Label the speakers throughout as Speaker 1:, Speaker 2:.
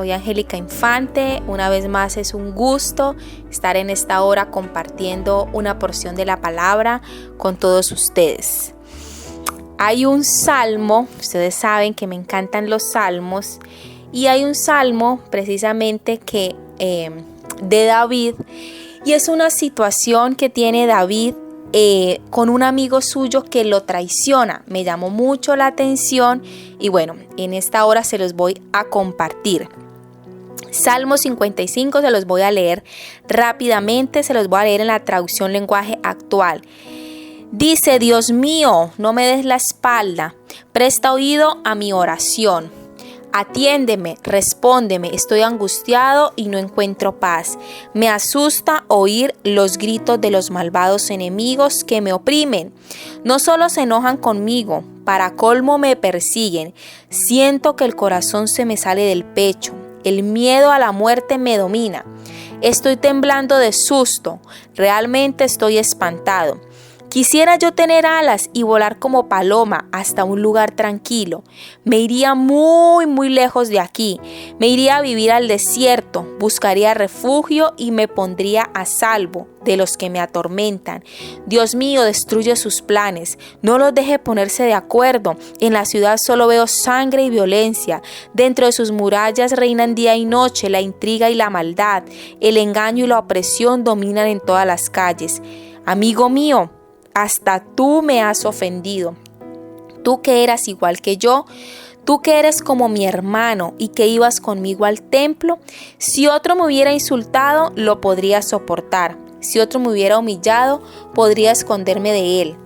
Speaker 1: soy Angélica Infante. Una vez más es un gusto estar en esta hora compartiendo una porción de la palabra con todos ustedes. Hay un salmo, ustedes saben que me encantan los salmos, y hay un salmo precisamente que de David, y es una situación que tiene David con un amigo suyo que lo traiciona. Me llamó mucho la atención y bueno, en esta hora se los voy a compartir. Salmo 55 se los voy a leer rápidamente, se los voy a leer en la traducción lenguaje actual. Dice: Dios mío, no me des la espalda, presta oído a mi oración. Atiéndeme, respóndeme, estoy angustiado y no encuentro paz. Me asusta oír los gritos de los malvados enemigos que me oprimen. No solo se enojan conmigo, para colmo me persiguen. Siento que el corazón se me sale del pecho. El miedo a la muerte me domina. Estoy temblando de susto. Realmente estoy espantado. Quisiera yo tener alas y volar como paloma hasta un lugar tranquilo. Me iría muy lejos de aquí. Me iría a vivir al desierto, buscaría refugio y me pondría a salvo de los que me atormentan. Dios mío, destruye sus planes. No los deje ponerse de acuerdo. En la ciudad solo veo sangre y violencia. Dentro de sus murallas reinan día y noche la intriga y la maldad. El engaño y la opresión dominan en todas las calles. Amigo mío, hasta tú me has ofendido. Tú que eras igual que yo, tú que eres como mi hermano y que ibas conmigo al templo, si otro me hubiera insultado, lo podría soportar. Si otro me hubiera humillado, podría esconderme de él.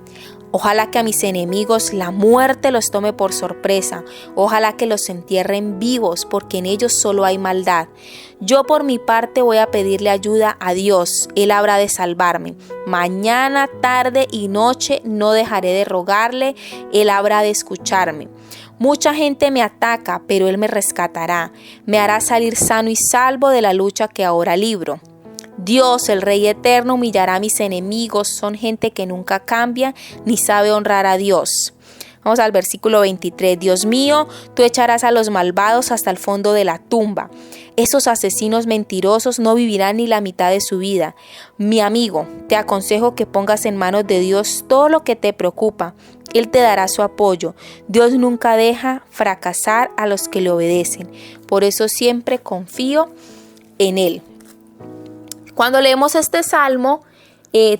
Speaker 1: Ojalá que a mis enemigos la muerte los tome por sorpresa. Ojalá que los entierren vivos, porque en ellos solo hay maldad. Yo por mi parte voy a pedirle ayuda a Dios. Él habrá de salvarme. Mañana, tarde y noche no dejaré de rogarle. Él habrá de escucharme. Mucha gente me ataca, pero Él me rescatará. Me hará salir sano y salvo de la lucha que ahora libro. Dios, el Rey eterno, humillará a mis enemigos. Son gente que nunca cambia ni sabe honrar a Dios. Vamos al versículo 23. Dios mío, tú echarás a los malvados hasta el fondo de la tumba. Esos asesinos mentirosos no vivirán ni la mitad de su vida. Mi amigo, te aconsejo que pongas en manos de Dios todo lo que te preocupa. Él te dará su apoyo. Dios nunca deja fracasar a los que le obedecen. Por eso siempre confío en Él. Cuando leemos este salmo,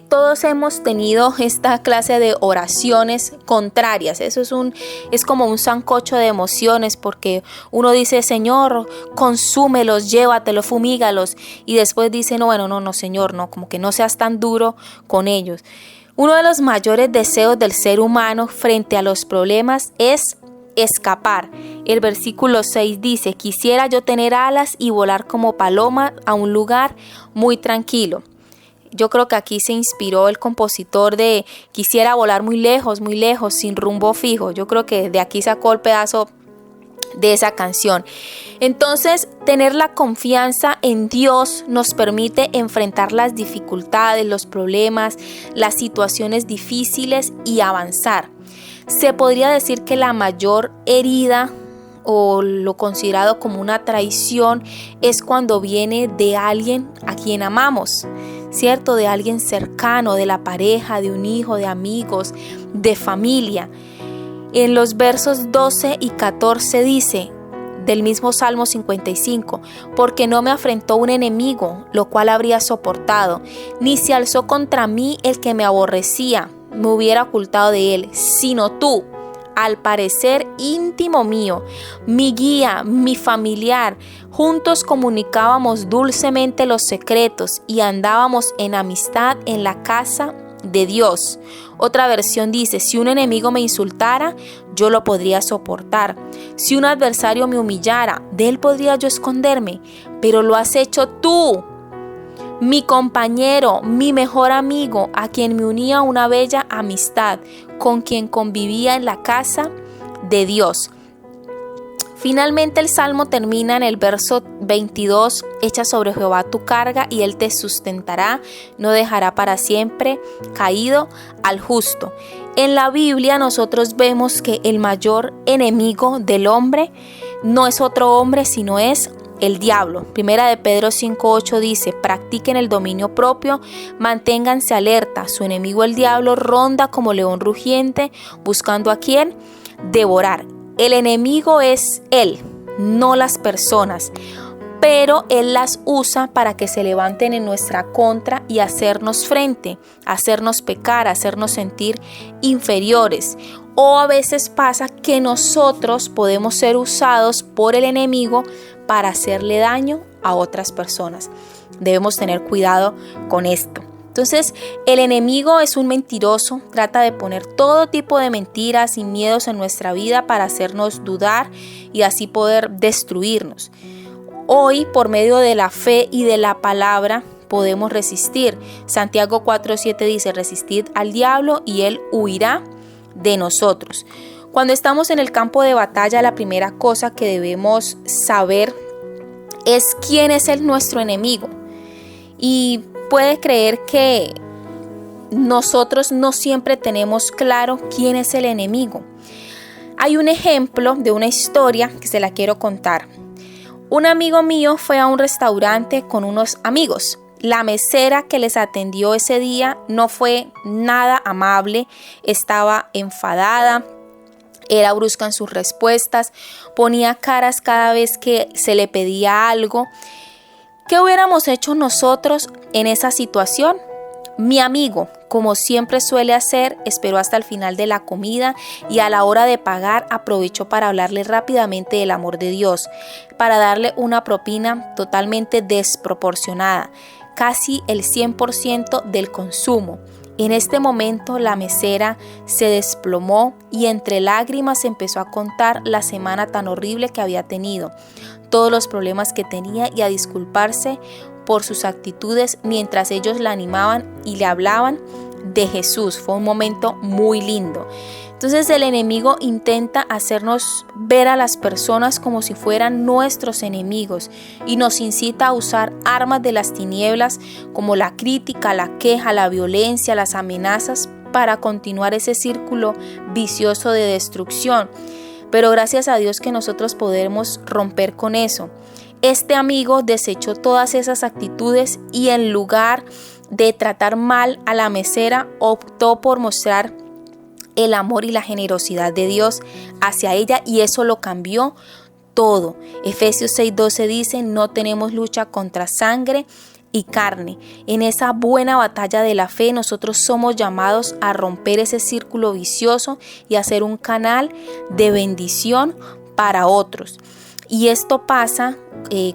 Speaker 1: todos hemos tenido esta clase de oraciones contrarias. Eso es como un sancocho de emociones, porque uno dice: Señor, consúmelos, llévatelos, fumígalos. Y después dice: no, Señor, no, como que no seas tan duro con ellos. Uno de los mayores deseos del ser humano frente a los problemas es escapar. El versículo 6 dice: quisiera yo tener alas y volar como paloma a un lugar muy tranquilo. Yo creo que aquí se inspiró el compositor de quisiera volar muy lejos, sin rumbo fijo. Yo creo que de aquí sacó el pedazo de esa canción. Entonces, tener la confianza en Dios nos permite enfrentar las dificultades, los problemas, las situaciones difíciles y avanzar. Se podría decir que la mayor herida o lo considerado como una traición es cuando viene de alguien a quien amamos, ¿cierto? De alguien cercano, de la pareja, de un hijo, de amigos, de familia. En los versos 12 y 14 dice, del mismo Salmo 55, porque no me afrentó un enemigo, lo cual habría soportado, ni se alzó contra mí el que me aborrecía, me hubiera ocultado de él, sino tú, al parecer íntimo mío, mi guía, mi familiar. Juntos comunicábamos dulcemente los secretos y andábamos en amistad en la casa de Dios. Otra versión dice: si un enemigo me insultara, yo lo podría soportar. Si un adversario me humillara, de él podría yo esconderme. Pero lo has hecho tú, mi compañero, mi mejor amigo, a quien me unía una bella amistad, con quien convivía en la casa de Dios. Finalmente el salmo termina en el verso 22, echa sobre Jehová tu carga y él te sustentará, no dejará para siempre caído al justo. En la Biblia nosotros vemos que el mayor enemigo del hombre no es otro hombre, sino es el diablo. Primera de Pedro 5:8 dice: practiquen el dominio propio, manténganse alerta. Su enemigo el diablo ronda como león rugiente, buscando a quien devorar. El enemigo es él, no las personas, pero él las usa para que se levanten en nuestra contra y hacernos frente, hacernos pecar, hacernos sentir inferiores. O a veces pasa que nosotros podemos ser usados por el enemigo para hacerle daño a otras personas. Debemos tener cuidado con esto. Entonces, el enemigo es un mentiroso, trata de poner todo tipo de mentiras y miedos en nuestra vida para hacernos dudar y así poder destruirnos. Hoy, por medio de la fe y de la palabra, podemos resistir. Santiago 4:7 dice: resistid al diablo y él huirá de nosotros. Cuando estamos en el campo de batalla, la primera cosa que debemos saber es quién es nuestro enemigo. Y puede creer que nosotros no siempre tenemos claro quién es el enemigo. Hay un ejemplo de una historia que se la quiero contar. Un amigo mío fue a un restaurante con unos amigos. La mesera que les atendió ese día no fue nada amable, estaba enfadada, era brusca en sus respuestas, ponía caras cada vez que se le pedía algo. ¿Qué hubiéramos hecho nosotros en esa situación? Mi amigo, como siempre suele hacer, esperó hasta el final de la comida y a la hora de pagar aprovechó para hablarle rápidamente del amor de Dios, para darle una propina totalmente desproporcionada, casi el 100% del consumo. En este momento la mesera se desplomó y entre lágrimas empezó a contar la semana tan horrible que había tenido, todos los problemas que tenía y a disculparse por sus actitudes mientras ellos la animaban y le hablaban de Jesús. Fue un momento muy lindo. Entonces el enemigo intenta hacernos ver a las personas como si fueran nuestros enemigos y nos incita a usar armas de las tinieblas como la crítica, la queja, la violencia, las amenazas para continuar ese círculo vicioso de destrucción. Pero gracias a Dios que nosotros podemos romper con eso. Este amigo desechó todas esas actitudes y en lugar de tratar mal a la mesera, optó por mostrar el amor y la generosidad de Dios hacia ella y eso lo cambió todo. Efesios 6:12 dice: no tenemos lucha contra sangre y carne. En esa buena batalla de la fe nosotros somos llamados a romper ese círculo vicioso y a ser un canal de bendición para otros. Y esto pasa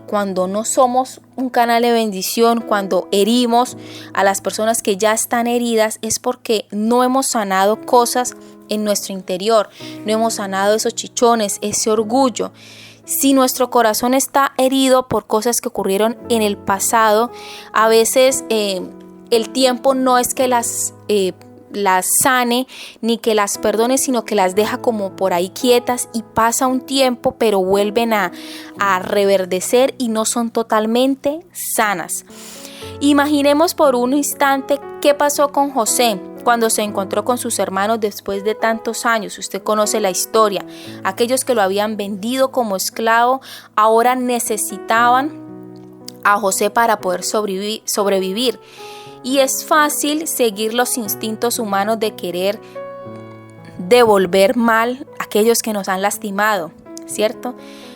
Speaker 1: cuando no somos un canal de bendición, cuando herimos a las personas que ya están heridas, es porque no hemos sanado cosas en nuestro interior, no hemos sanado esos chichones, ese orgullo. Si nuestro corazón está herido por cosas que ocurrieron en el pasado, a veces el tiempo no es que las sane ni que las perdone, sino que las deja como por ahí quietas y pasa un tiempo, pero vuelven a reverdecer y no son totalmente sanas. Imaginemos por un instante qué pasó con José cuando se encontró con sus hermanos después de tantos años. Usted conoce la historia. Aquellos que lo habían vendido como esclavo ahora necesitaban a José para poder sobrevivir. Y es fácil seguir los instintos humanos de querer devolver mal a aquellos que nos han lastimado, ¿cierto?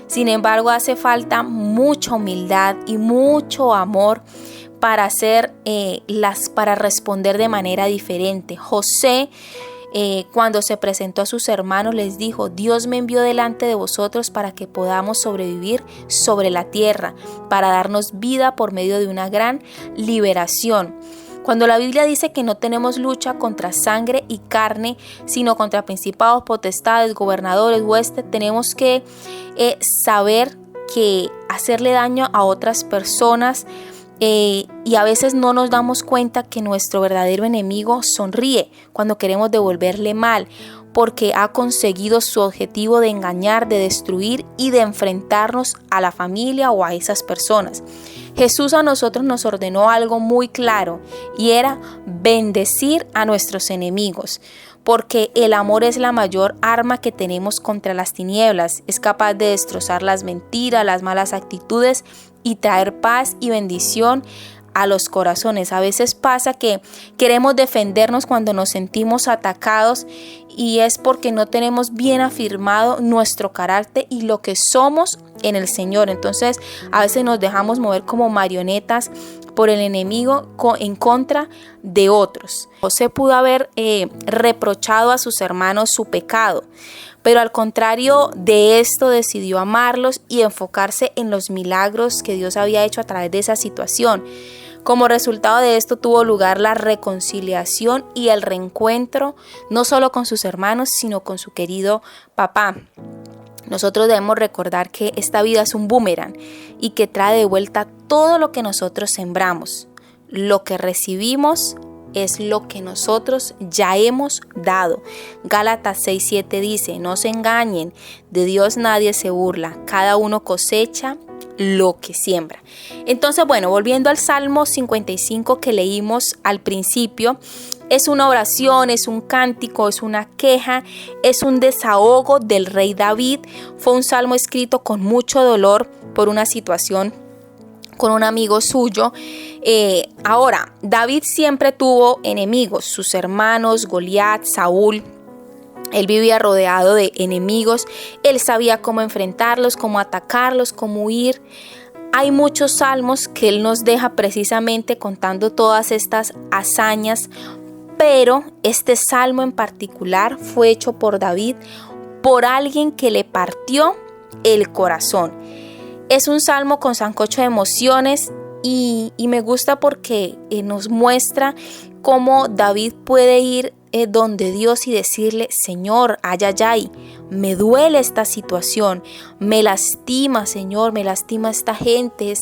Speaker 1: Sin embargo, hace falta mucha humildad y mucho amor para para responder de manera diferente. José, cuando se presentó a sus hermanos, les dijo: Dios me envió delante de vosotros para que podamos sobrevivir sobre la tierra, para darnos vida por medio de una gran liberación. Cuando la Biblia dice que no tenemos lucha contra sangre y carne, sino contra principados, potestades, gobernadores, huestes, tenemos que saber que hacerle daño a otras personas y a veces no nos damos cuenta que nuestro verdadero enemigo sonríe cuando queremos devolverle mal, porque ha conseguido su objetivo de engañar, de destruir y de enfrentarnos a la familia o a esas personas. Jesús a nosotros nos ordenó algo muy claro y era bendecir a nuestros enemigos, porque el amor es la mayor arma que tenemos contra las tinieblas. Es capaz de destrozar las mentiras, las malas actitudes y traer paz y bendición a los corazones. A veces pasa que queremos defendernos cuando nos sentimos atacados y es porque no tenemos bien afirmado nuestro carácter y lo que somos en el Señor. Entonces a veces nos dejamos mover como marionetas por el enemigo en contra de otros. José pudo haber reprochado a sus hermanos su pecado, pero al contrario de esto decidió amarlos y enfocarse en los milagros que Dios había hecho a través de esa situación. Como resultado de esto tuvo lugar la reconciliación y el reencuentro, no solo con sus hermanos, sino con su querido papá. Nosotros debemos recordar que esta vida es un boomerang y que trae de vuelta todo lo que nosotros sembramos. Lo que recibimos es lo que nosotros ya hemos dado. Gálatas 6:7 dice: no se engañen, de Dios nadie se burla, cada uno cosecha lo que siembra. Entonces, bueno, volviendo al Salmo 55 que leímos al principio, es una oración, es un cántico, es una queja, es un desahogo del rey David. Fue un salmo escrito con mucho dolor por una situación con un amigo suyo. Ahora, David siempre tuvo enemigos, sus hermanos, Goliat, Saúl. Él vivía rodeado de enemigos, él sabía cómo enfrentarlos, cómo atacarlos, cómo huir. Hay muchos salmos que él nos deja precisamente contando todas estas hazañas, pero este salmo en particular fue hecho por David, por alguien que le partió el corazón. Es un salmo con sancocho de emociones y me gusta porque nos muestra cómo David puede ir donde Dios y decirle: Señor, ay, ay, ay, me duele esta situación, me lastima, Señor, me lastima esta gente,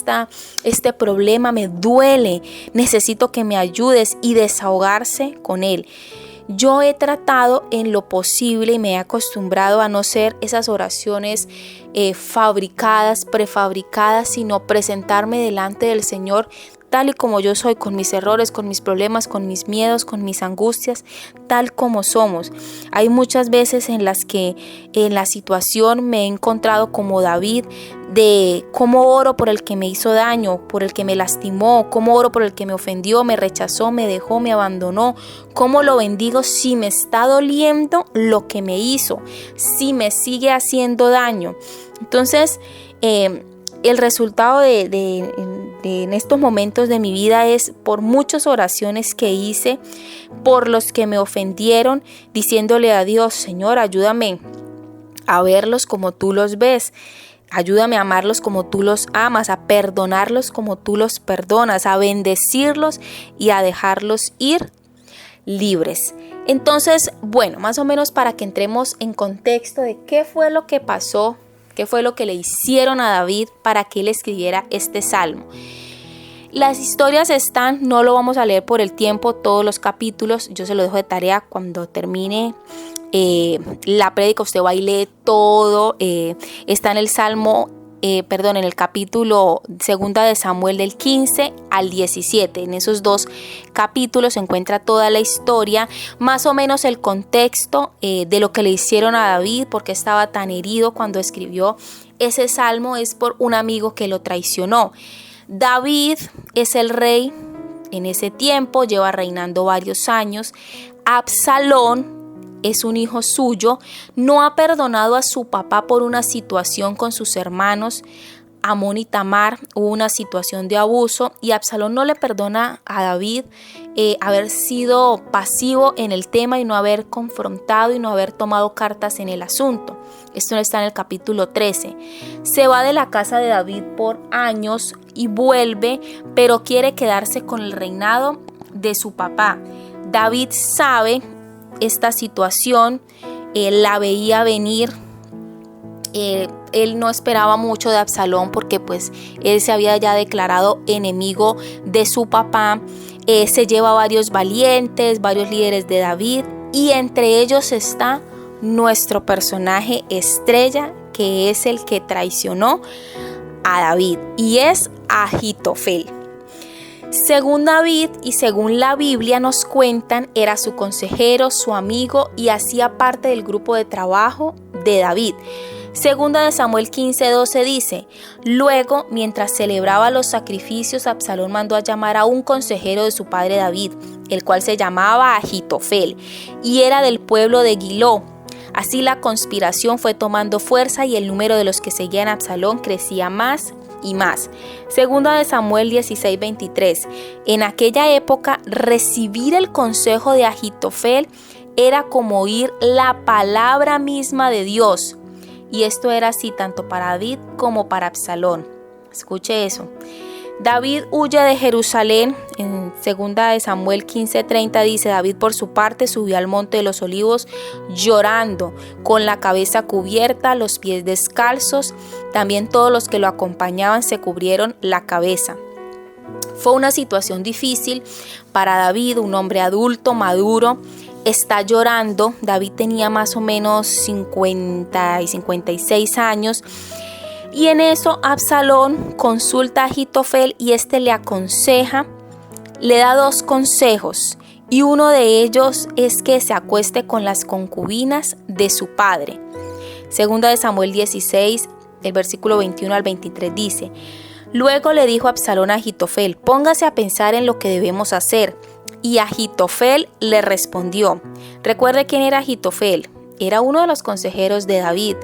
Speaker 1: este problema me duele, necesito que me ayudes, y desahogarse con Él. Yo he tratado en lo posible y me he acostumbrado a no ser esas oraciones fabricadas, prefabricadas, sino presentarme delante del Señor tal y como yo soy, con mis errores, con mis problemas, con mis miedos, con mis angustias, tal como somos. Hay muchas veces en las que en la situación me he encontrado como David, de cómo oro por el que me hizo daño, por el que me lastimó, cómo oro por el que me ofendió, me rechazó, me dejó, me abandonó, cómo lo bendigo si me está doliendo lo que me hizo, si me sigue haciendo daño. Entonces, el resultado en estos momentos de mi vida es por muchas oraciones que hice por los que me ofendieron, diciéndole a Dios: Señor, ayúdame a verlos como tú los ves. Ayúdame a amarlos como tú los amas, a perdonarlos como tú los perdonas, a bendecirlos y a dejarlos ir libres. Entonces, bueno, más o menos para que entremos en contexto de qué fue lo que pasó, qué fue lo que le hicieron a David para que él escribiera este salmo. Las historias están, no lo vamos a leer por el tiempo, todos los capítulos, yo se lo dejo de tarea cuando termine la prédica, usted va y lee todo. Está en el Salmo, en el capítulo 2 de Samuel del 15 al 17. En esos dos capítulos se encuentra toda la historia, más o menos el contexto de lo que le hicieron a David, porque estaba tan herido cuando escribió ese salmo. Es por un amigo que lo traicionó. David es el rey en ese tiempo, lleva reinando varios años. Absalón es un hijo suyo, no ha perdonado a su papá por una situación con sus hermanos Amón y Tamar. Hubo una situación de abuso y Absalón no le perdona a David haber sido pasivo en el tema y no haber confrontado y no haber tomado cartas en el asunto. Esto está en el capítulo 13. Se va de la casa de David por años y vuelve, pero quiere quedarse con el reinado de su papá. David sabe esta situación, él la veía venir. Él no esperaba mucho de Absalón porque pues él se había ya declarado enemigo de su papá. Se lleva varios valientes, varios líderes de David, y entre ellos está nuestro personaje estrella, que es el que traicionó a David, y es Ahitofel. Según David y según la Biblia nos cuentan, era su consejero, su amigo y hacía parte del grupo de trabajo de David. Segunda de Samuel 15:12 dice: luego, mientras celebraba los sacrificios, Absalón mandó a llamar a un consejero de su padre David, el cual se llamaba Ahitofel, y era del pueblo de Giló. Así la conspiración fue tomando fuerza y el número de los que seguían a Absalón crecía más y más. Segunda de Samuel 16:23. En aquella época, recibir el consejo de Ahitofel era como oír la palabra misma de Dios. Y esto era así tanto para David como para Absalón. Escuche eso. David huye de Jerusalén. En 2 de Samuel 15:30 dice: David por su parte subió al monte de los olivos llorando, con la cabeza cubierta, los pies descalzos. También todos los que lo acompañaban se cubrieron la cabeza. Fue una situación difícil para David, un hombre adulto, maduro. Está llorando. David tenía más o menos 50 y 56 años. Y en eso Absalón consulta a Ahitofel y este le aconseja, le da 2 consejos. Y uno de ellos es que se acueste con las concubinas de su padre. Segunda de Samuel 16, el versículo 21 al 23 dice: luego le dijo Absalón a Ahitofel: póngase a pensar en lo que debemos hacer. Y Ahitofel le respondió. Recuerde quién era Ahitofel. Era uno de los consejeros de David.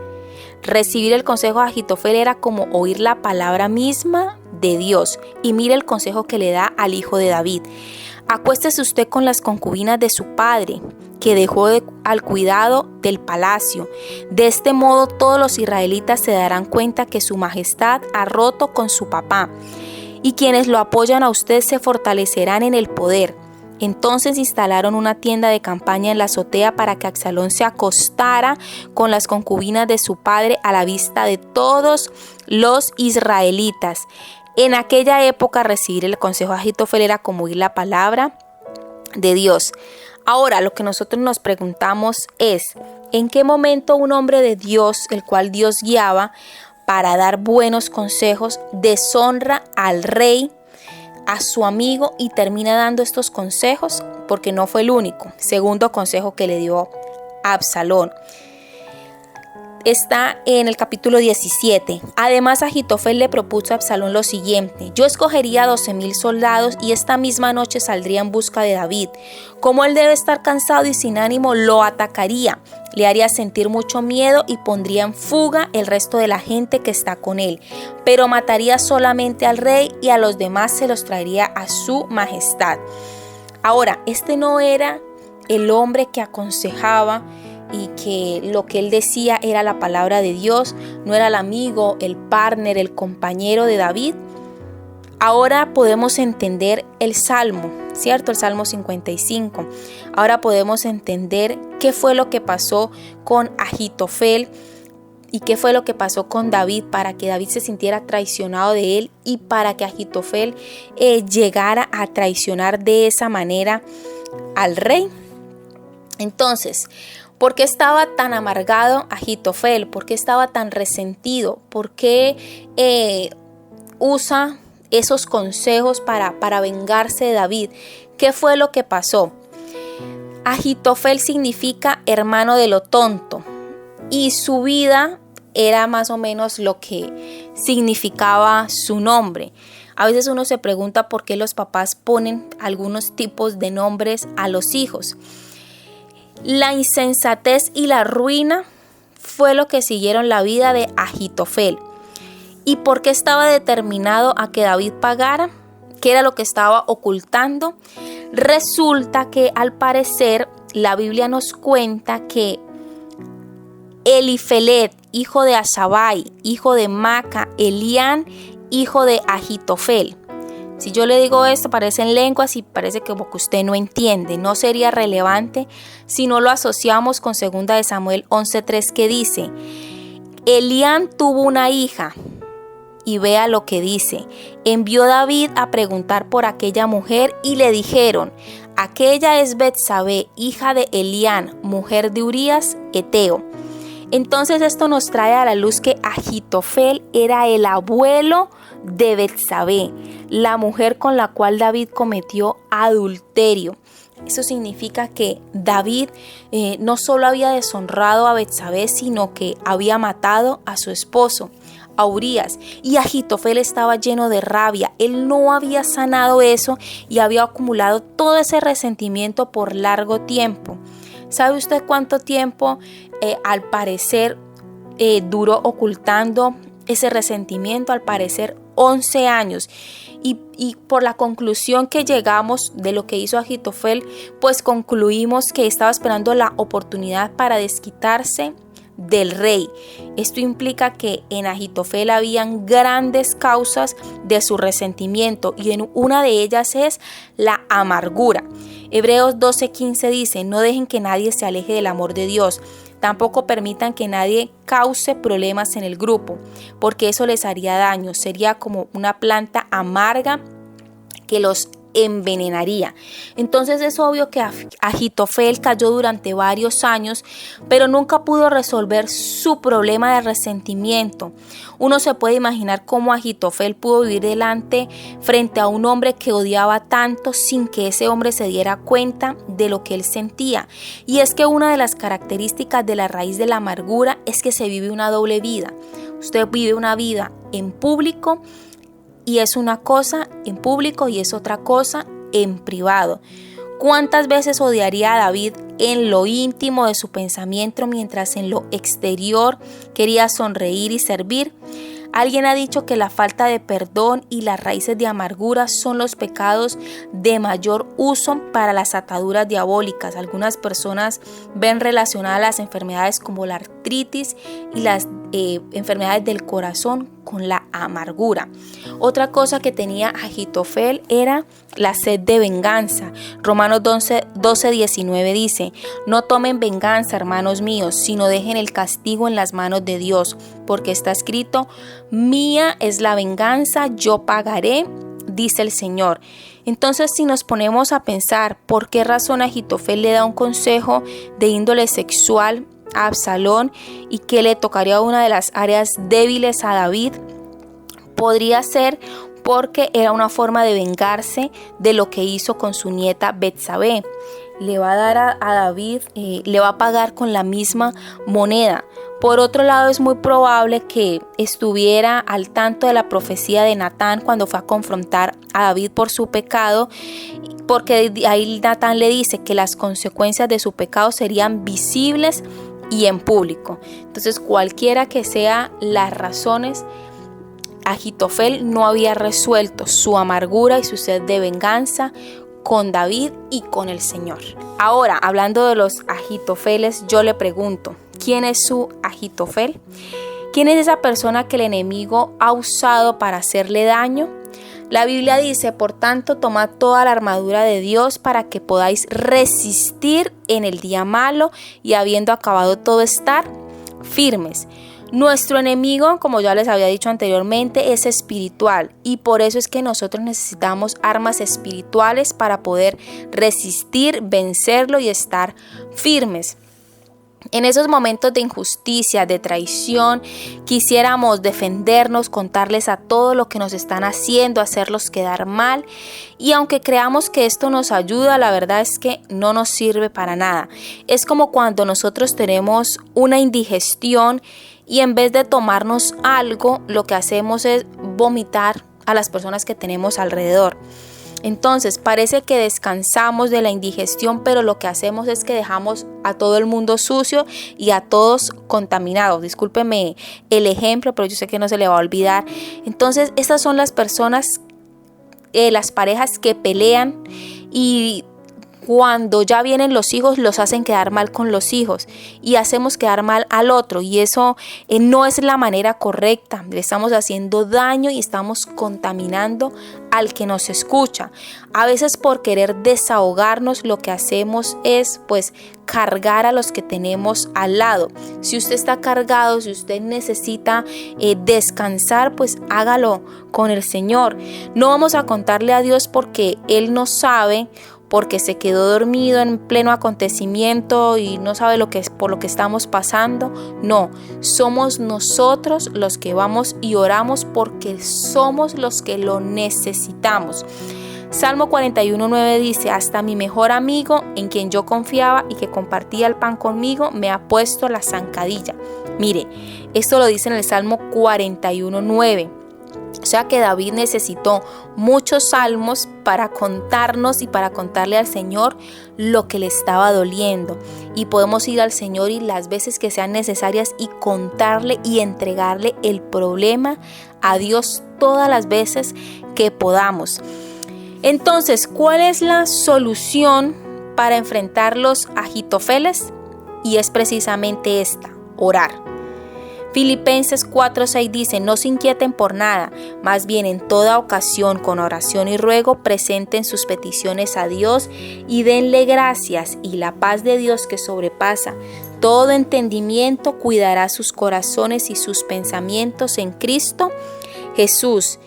Speaker 1: Recibir el consejo de Ahitofel era como oír la palabra misma de Dios. Y mire el consejo que le da al hijo de David: acuéstese usted con las concubinas de su padre, que dejó al cuidado del palacio. De este modo todos los israelitas se darán cuenta que su majestad ha roto con su papá, y quienes lo apoyan a usted se fortalecerán en el poder. Entonces instalaron una tienda de campaña en la azotea para que Absalón se acostara con las concubinas de su padre a la vista de todos los israelitas. En aquella época recibir el consejo de Ahitofel era como oír la palabra de Dios. Ahora lo que nosotros nos preguntamos es: ¿en qué momento un hombre de Dios, el cual Dios guiaba para dar buenos consejos, deshonra al rey, a su amigo, y termina dando estos consejos? Porque no fue el único. Segundo consejo que le dio a Absalón está en el capítulo 17. Además, Ahitofel le propuso a Absalón lo siguiente: yo escogería 12,000 soldados y esta misma noche saldría en busca de David. Como él debe estar cansado y sin ánimo, lo atacaría, le haría sentir mucho miedo y pondría en fuga el resto de la gente que está con él, pero mataría solamente al rey y a los demás se los traería a su majestad. Ahora, este no era el hombre que aconsejaba y que lo que él decía era la palabra de Dios, no era el amigo, el partner, el compañero de David. Ahora podemos entender el Salmo, ¿cierto? El Salmo 55. Ahora podemos entender qué fue lo que pasó con Ahitofel y qué fue lo que pasó con David para que David se sintiera traicionado de él y para que Ahitofel llegara a traicionar de esa manera al rey. Entonces, ¿por qué estaba tan amargado Ahitofel? ¿Por qué estaba tan resentido? ¿Por qué usa esos consejos para vengarse de David? ¿Qué fue lo que pasó? Ahitofel significa hermano de lo tonto y su vida era más o menos lo que significaba su nombre. A veces uno se pregunta por qué los papás ponen algunos tipos de nombres a los hijos. La insensatez y la ruina fue lo que siguieron la vida de Ahitofel. ¿Y por qué estaba determinado a que David pagara? ¿Qué era lo que estaba ocultando? Resulta que al parecer la Biblia nos cuenta que Elifelet, hijo de Asabai, hijo de Maca, Elián, hijo de Ahitofel. Si yo le digo esto, parecen lenguas y parece que usted no entiende. No sería relevante si no lo asociamos con 2 de Samuel 11:3 que dice: Elián tuvo una hija. Y vea lo que dice: envió David a preguntar por aquella mujer y le dijeron: aquella es Betsabé, hija de Elián, mujer de Urías, Eteo. Entonces esto nos trae a la luz que Ahitofel era el abuelo de Betsabé, la mujer con la cual David cometió adulterio. Eso significa que David no solo había deshonrado a Betsabé, sino que había matado a su esposo, a Urías, y Ahitofel estaba lleno de rabia. Él no había sanado eso y había acumulado todo ese resentimiento por largo tiempo. ¿Sabe usted cuánto tiempo al parecer duró ocultando ese resentimiento? Al parecer 11 años. Y por la conclusión que llegamos de lo que hizo Ahitofel, pues concluimos que estaba esperando la oportunidad para desquitarse del rey. Esto implica que en Ahitofel habían grandes causas de su resentimiento y en una de ellas es la amargura. Hebreos 12:15 dice: no dejen que nadie se aleje del amor de Dios. Tampoco permitan que nadie cause problemas en el grupo, porque eso les haría daño. Sería como una planta amarga que los envenenaría. Entonces es obvio que Ahitofel cayó durante varios años, pero nunca pudo resolver su problema de resentimiento. Uno se puede imaginar cómo Ahitofel pudo vivir frente a un hombre que odiaba tanto sin que ese hombre se diera cuenta de lo que él sentía. Y es que una de las características de la raíz de la amargura es que se vive una doble vida. Usted vive una vida en público y es una cosa en público y es otra cosa en privado. ¿Cuántas veces odiaría a David en lo íntimo de su pensamiento mientras en lo exterior quería sonreír y servir? Alguien ha dicho que la falta de perdón y las raíces de amargura son los pecados de mayor uso para las ataduras diabólicas. Algunas personas ven relacionadas las enfermedades como la artritis y las enfermedades del corazón con la amargura. Otra cosa que tenía Ahitofel era la sed de venganza. Romanos 12:19 dice: no tomen venganza, hermanos míos, sino dejen el castigo en las manos de Dios, porque está escrito: mía es la venganza, yo pagaré, dice el Señor. Entonces, si nos ponemos a pensar por qué razón Ahitofel le da un consejo de índole sexual a Absalón y que le tocaría una de las áreas débiles a David, podría ser porque era una forma de vengarse de lo que hizo con su nieta Betsabé. Le va a dar a David, le va a pagar con la misma moneda. Por otro lado, es muy probable que estuviera al tanto de la profecía de Natán cuando fue a confrontar a David por su pecado, porque ahí Natán le dice que las consecuencias de su pecado serían visibles y en público. Entonces, cualquiera que sean las razones, Ahitofel no había resuelto su amargura y su sed de venganza con David y con el Señor. Ahora, hablando de los Ahitofeles, yo le pregunto, ¿quién es su Ahitofel? ¿Quién es esa persona que el enemigo ha usado para hacerle daño? La Biblia dice: por tanto, tomad toda la armadura de Dios para que podáis resistir en el día malo y habiendo acabado todo estar firmes. Nuestro enemigo, como ya les había dicho anteriormente, es espiritual y por eso es que nosotros necesitamos armas espirituales para poder resistir, vencerlo y estar firmes. En esos momentos de injusticia, de traición, quisiéramos defendernos, contarles a todo lo que nos están haciendo, hacerlos quedar mal. Y aunque creamos que esto nos ayuda, la verdad es que no nos sirve para nada. Es como cuando nosotros tenemos una indigestión y en vez de tomarnos algo, lo que hacemos es vomitar a las personas que tenemos alrededor. Entonces parece que descansamos de la indigestión, pero lo que hacemos es que dejamos a todo el mundo sucio y a todos contaminados. Discúlpeme el ejemplo, pero yo sé que no se le va a olvidar. Entonces estas son las personas, las parejas que pelean y cuando ya vienen los hijos los hacen quedar mal con los hijos y hacemos quedar mal al otro, y eso no es la manera correcta. Le estamos haciendo daño y estamos contaminando al que nos escucha. A veces por querer desahogarnos lo que hacemos es pues cargar a los que tenemos al lado. Si usted está cargado, si usted necesita descansar, pues hágalo con el Señor. No vamos a contarle a Dios porque Él no sabe porque se quedó dormido en pleno acontecimiento y no sabe por lo que estamos pasando. No, somos nosotros los que vamos y oramos porque somos los que lo necesitamos. Salmo 41:9 dice: hasta mi mejor amigo, en quien yo confiaba y que compartía el pan conmigo, me ha puesto la zancadilla. Mire, esto lo dice en el Salmo 41:9. O sea que David necesitó muchos salmos para contarnos y para contarle al Señor lo que le estaba doliendo. Y podemos ir al Señor y las veces que sean necesarias y contarle y entregarle el problema a Dios todas las veces que podamos. Entonces, ¿cuál es la solución para enfrentar los Agitofeles? Y es precisamente esta: orar. Filipenses 4:6 dice: no se inquieten por nada, más bien en toda ocasión con oración y ruego presenten sus peticiones a Dios y denle gracias, y la paz de Dios que sobrepasa todo entendimiento cuidará sus corazones y sus pensamientos en Cristo Jesús.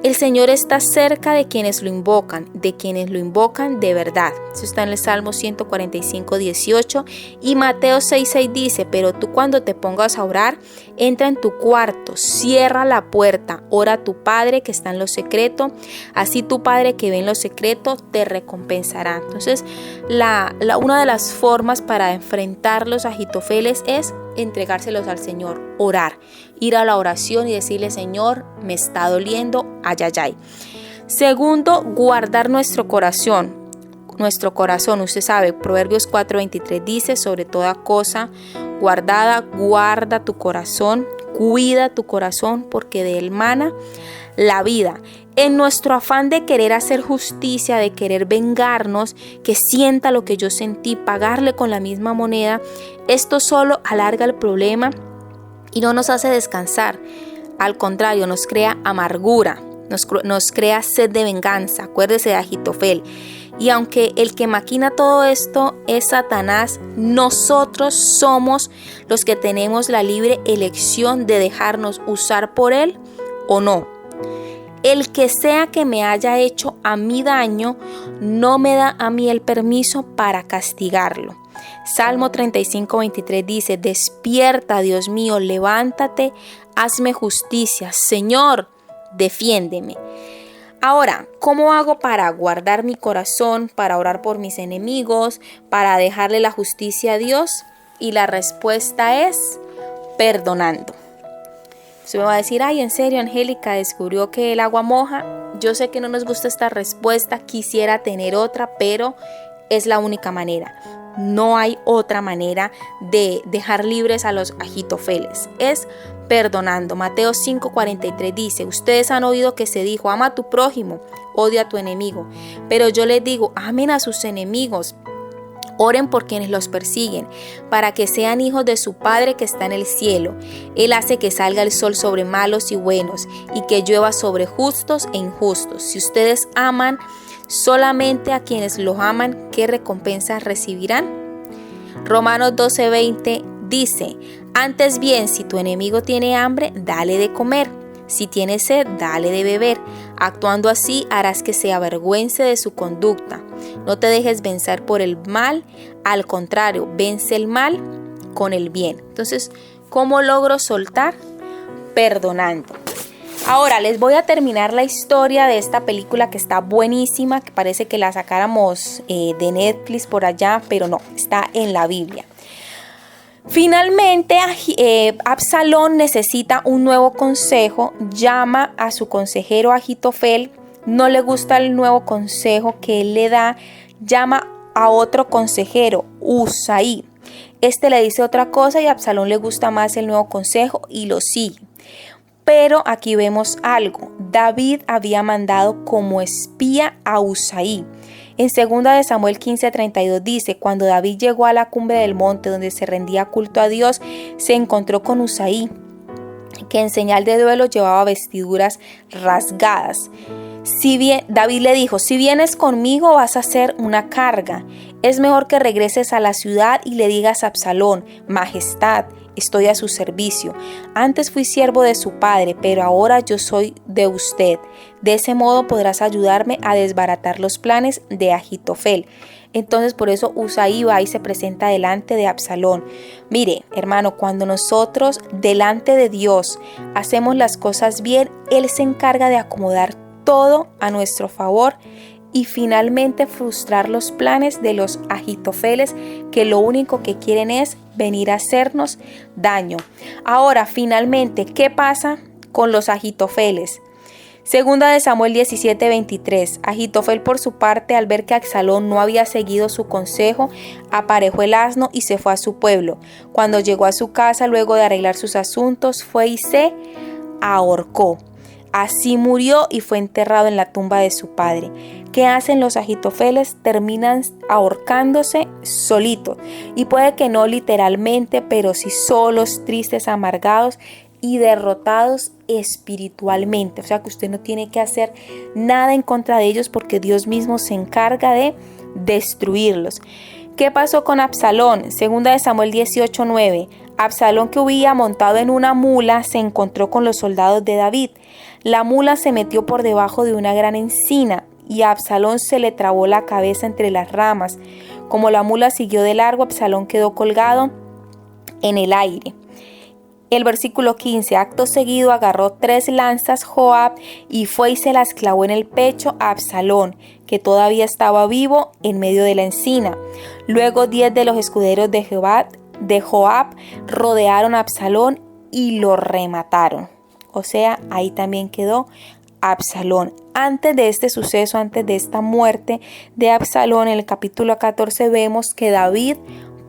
Speaker 1: El Señor está cerca de quienes lo invocan de verdad. Eso está en el Salmo 145:18. Y Mateo 6:6 dice: pero tú cuando te pongas a orar, entra en tu cuarto, cierra la puerta, ora a tu Padre que está en lo secreto, así tu Padre que ve en lo secreto te recompensará. Entonces, una de las formas para enfrentar los Agitofeles es entregárselos al Señor, orar, ir a la oración y decirle: Señor, me está doliendo, ay, ay, ay. Segundo, guardar nuestro corazón. Usted sabe, Proverbios 4:23 dice: sobre toda cosa guardada, guarda tu corazón, cuida tu corazón, porque de él mana la vida. En nuestro afán de querer hacer justicia, de querer vengarnos, que sienta lo que yo sentí, pagarle con la misma moneda, esto solo alarga el problema y no nos hace descansar. Al contrario, nos crea amargura, nos crea sed de venganza. Acuérdese de Agitofel. Y aunque el que maquina todo esto es Satanás, nosotros somos los que tenemos la libre elección de dejarnos usar por él o no. El que sea que me haya hecho a mí daño, no me da a mí el permiso para castigarlo. Salmo 35:23 dice: despierta, Dios mío, levántate, hazme justicia. Señor, defiéndeme. Ahora, ¿cómo hago para guardar mi corazón, para orar por mis enemigos, para dejarle la justicia a Dios? Y la respuesta es perdonando. Usted me va a decir: ay, ¿en serio, Angélica, descubrió que el agua moja? Yo sé que no nos gusta esta respuesta, quisiera tener otra, pero es la única manera. No hay otra manera de dejar libres a los Agitofeles. Es perdonando. Mateo 5:43 dice: ustedes han oído que se dijo: ama a tu prójimo, odia a tu enemigo. Pero yo les digo: amen a sus enemigos. Oren por quienes los persiguen, para que sean hijos de su Padre que está en el cielo. Él hace que salga el sol sobre malos y buenos, y que llueva sobre justos e injustos. Si ustedes aman solamente a quienes los aman, ¿qué recompensas recibirán? Romanos 12:20 dice: antes bien, si tu enemigo tiene hambre, dale de comer. Si tiene sed, dale de beber. Actuando así, harás que se avergüence de su conducta. No te dejes vencer por el mal, al contrario, vence el mal con el bien. Entonces, ¿cómo logro soltar? Perdonando. Ahora les voy a terminar la historia de esta película que está buenísima, que parece que la sacáramos de Netflix por allá, pero no, está en la Biblia. Finalmente, Absalón necesita un nuevo consejo, llama a su consejero Agitofel, no le gusta el nuevo consejo que él le da, llama a otro consejero, Usaí. Este le dice otra cosa y a Absalón le gusta más el nuevo consejo y lo sigue. Pero aquí vemos algo, David había mandado como espía a Usaí. En 2 Samuel 15:32 dice: cuando David llegó a la cumbre del monte donde se rendía culto a Dios, se encontró con Usaí, que en señal de duelo llevaba vestiduras rasgadas. David le dijo: si vienes conmigo vas a ser una carga. Es mejor que regreses a la ciudad y le digas a Absalón: Majestad, estoy a su servicio. Antes fui siervo de su padre, pero ahora yo soy de usted. De ese modo podrás ayudarme a desbaratar los planes de Ahitofel. Entonces por eso Usaí va y se presenta delante de Absalón. Mire, hermano, cuando nosotros delante de Dios hacemos las cosas bien, Él se encarga de acomodar todo a nuestro favor y finalmente frustrar los planes de los Ahitofeles, que lo único que quieren es venir a hacernos daño. Ahora, finalmente, ¿qué pasa con los Ahitofeles? Segunda de Samuel 17:23. Ahitofel por su parte, al ver que Absalón no había seguido su consejo, aparejó el asno y se fue a su pueblo. Cuando llegó a su casa, luego de arreglar sus asuntos, fue y se ahorcó. Así murió y fue enterrado en la tumba de su padre. ¿Qué hacen los Ahitofeles? Terminan ahorcándose solitos. Y puede que no literalmente, pero sí solos, tristes, amargados y derrotados espiritualmente. O sea que usted no tiene que hacer nada en contra de ellos, porque Dios mismo se encarga de destruirlos. ¿Qué pasó con Absalón? Segunda de Samuel 18:9. Absalón, que huía montado en una mula, se encontró con los soldados de David. La mula se metió por debajo de una gran encina y a Absalón se le trabó la cabeza entre las ramas. Como la mula siguió de largo, Absalón quedó colgado en el aire. El versículo 15, acto seguido agarró 3 lanzas Joab y fue y se las clavó en el pecho a Absalón, que todavía estaba vivo en medio de la encina. Luego 10 de los escuderos de Joab rodearon a Absalón y lo remataron. O sea, ahí también quedó Absalón. Antes de este suceso, antes de esta muerte de Absalón, en el capítulo 14 vemos que David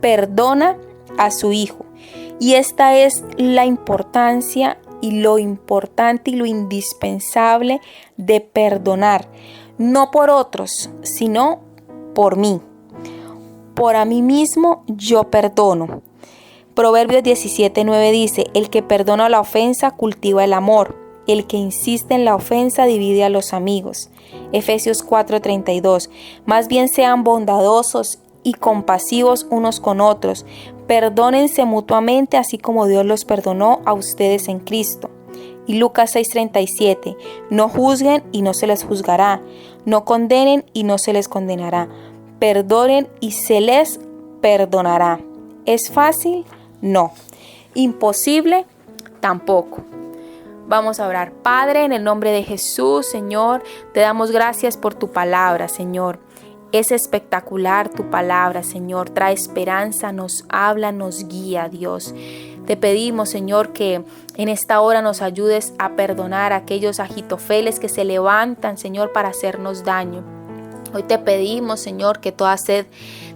Speaker 1: perdona a su hijo. Y esta es la importancia y lo importante y lo indispensable de perdonar. No por otros, sino por mí. Por a mí mismo yo perdono. Proverbios 17:9 dice: el que perdona la ofensa cultiva el amor. El que insiste en la ofensa divide a los amigos. Efesios 4:32. Más bien sean bondadosos y compasivos unos con otros. Perdónense mutuamente, así como Dios los perdonó a ustedes en Cristo. Y Lucas 6:37. No juzguen y no se les juzgará. No condenen y no se les condenará. Perdonen y se les perdonará. ¿Es fácil? No. ¿Imposible? Tampoco. Vamos a orar. Padre, en el nombre de Jesús, Señor, te damos gracias por tu palabra, Señor. Es espectacular tu palabra, Señor. Trae esperanza, nos habla, nos guía, Dios. Te pedimos, Señor, que en esta hora nos ayudes a perdonar a aquellos Ahitofeles que se levantan, Señor, para hacernos daño. Hoy te pedimos, Señor, que toda sed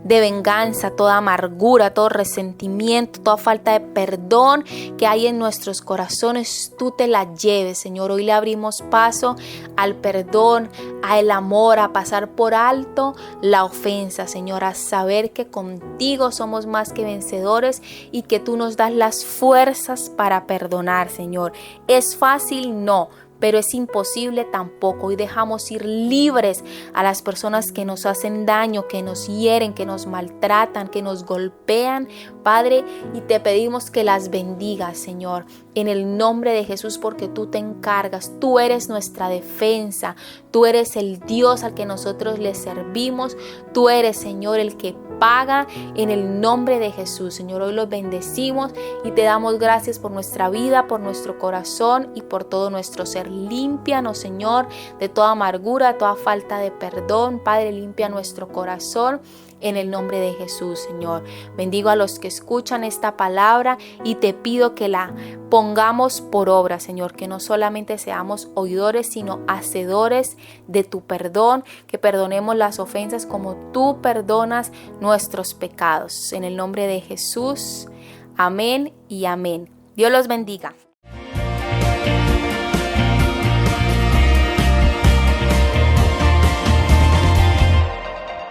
Speaker 1: de venganza, toda amargura, todo resentimiento, toda falta de perdón que hay en nuestros corazones, tú te la lleves, Señor. Hoy le abrimos paso al perdón, al amor, a pasar por alto la ofensa, Señor, a saber que contigo somos más que vencedores y que tú nos das las fuerzas para perdonar, Señor. ¿Es fácil? No. Pero es imposible tampoco. Hoy dejamos ir libres a las personas que nos hacen daño, que nos hieren, que nos maltratan, que nos golpean, Padre, y te pedimos que las bendigas, Señor, en el nombre de Jesús, porque tú te encargas, tú eres nuestra defensa, tú eres el Dios al que nosotros le servimos, tú eres, Señor, el que paga en el nombre de Jesús. Señor, hoy los bendecimos y te damos gracias por nuestra vida, por nuestro corazón y por todo nuestro ser. Límpianos, Señor, de toda amargura, de toda falta de perdón. Padre, limpia nuestro corazón en el nombre de Jesús, Señor. Bendigo a los que escuchan esta palabra y te pido que la pongamos por obra, Señor, que no solamente seamos oidores, sino hacedores de tu perdón, que perdonemos las ofensas como tú perdonas nuestros pecados. En el nombre de Jesús, amén y amén. Dios los bendiga.